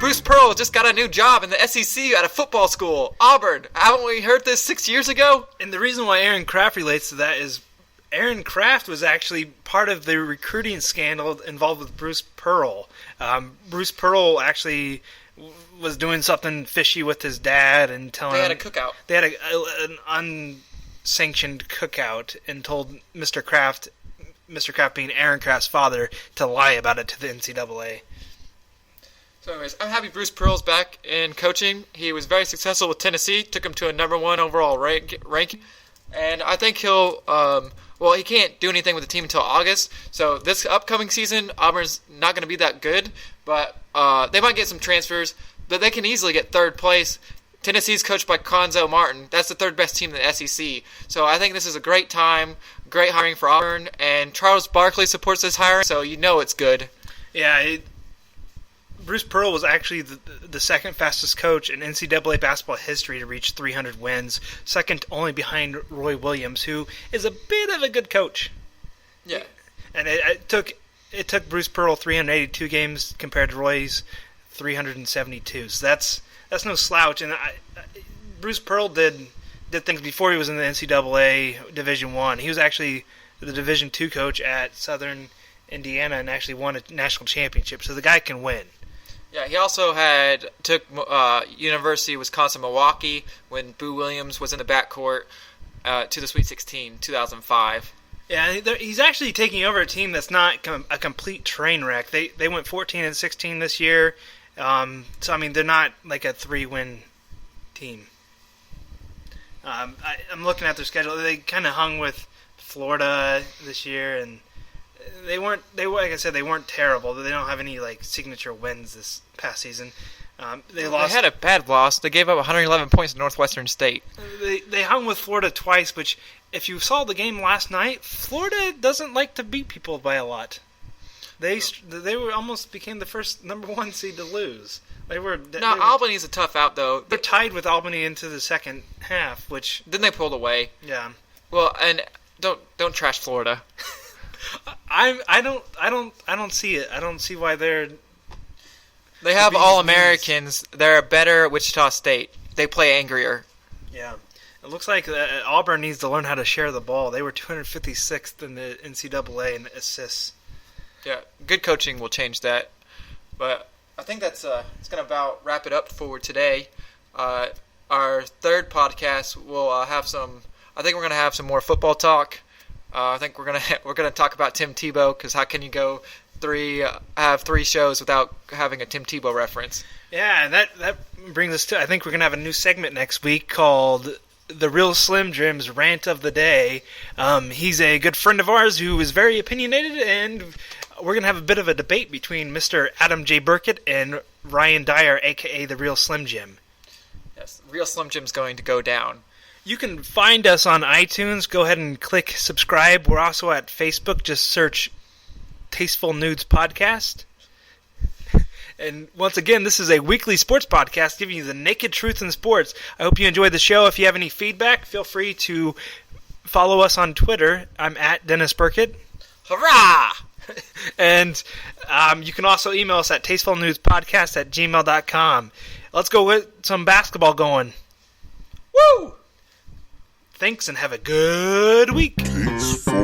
Bruce Pearl just got a new job in the SEC at a football school, Auburn. Haven't we heard this 6 years ago? And the reason why Aaron Kraft relates to that is Aaron Kraft was actually part of the recruiting scandal involved with Bruce Pearl. Bruce Pearl actually was doing something fishy with his dad and telling him... They had a cookout. They had an unsanctioned cookout and told Mr. Kraft being Aaron Kraft's father, to lie about it to the NCAA. So anyways, I'm happy Bruce Pearl's back in coaching. He was very successful with Tennessee, took him to a number 1 overall ranking. And I think he'll, he can't do anything with the team until August. So this upcoming season, Auburn's not going to be that good. But they might get some transfers, but they can easily get third place. Tennessee's coached by Conzo Martin. That's the third best team in the SEC. So I think this is a great time, great hiring for Auburn. And Charles Barkley supports this hiring, so you know it's good. Yeah, Bruce Pearl was actually the second fastest coach in NCAA basketball history to reach 300 wins, second only behind Roy Williams, who is a bit of a good coach. Yeah. And it took Bruce Pearl 382 games compared to Roy's 372. So that's no slouch. And Bruce Pearl did things before he was in the NCAA Division I. He was actually the Division II coach at Southern Indiana and actually won a national championship. So the guy can win. Yeah, he also took University of Wisconsin-Milwaukee when Boo Williams was in the backcourt to the Sweet 16, 2005. Yeah, he's actually taking over a team that's not a complete train wreck. They went 14-16 this year. So I mean, they're not like a 3-win team. I'm looking at their schedule. They kind of hung with Florida this year, and they weren't like I said, they weren't terrible. They don't have any like signature wins this past season. They lost. They had a bad loss. They gave up 111 points to Northwestern State. They hung with Florida twice, which if you saw the game last night, Florida doesn't like to beat people by a lot. They were almost became the first number 1 seed to lose. Albany's a tough out though. They're tied with Albany into the second half, which then they pulled away. Yeah. Well, and don't trash Florida. I don't see it. I don't see why they're. They have All-Americans. They're better at Wichita State. They play angrier. Yeah. It looks like Auburn needs to learn how to share the ball. They were 256th in the NCAA in assists. Yeah, good coaching will change that. But I think that's it's going to about wrap it up for today. Our third podcast will have some. I think we're going to have some more football talk. I think we're gonna talk about Tim Tebow, because how can you go have 3 shows without having a Tim Tebow reference? Yeah, that brings us to, I think we're gonna have a new segment next week called The Real Slim Jim's Rant of the Day. He's a good friend of ours who is very opinionated, and we're gonna have a bit of a debate between Mr. Adam J. Burkett and Ryan Dyer, aka The Real Slim Jim. Yes, Real Slim Jim's going to go down. You can find us on iTunes. Go ahead and click subscribe. We're also at Facebook. Just search Tasteful Nudes Podcast. And once again, this is a weekly sports podcast giving you the naked truth in sports. I hope you enjoyed the show. If you have any feedback, feel free to follow us on Twitter. I'm at Dennis Burkett. Hurrah! And you can also email us at tastefulnudespodcast@gmail.com. Let's go get some basketball going. Woo! Thanks and have a good week. Tasteful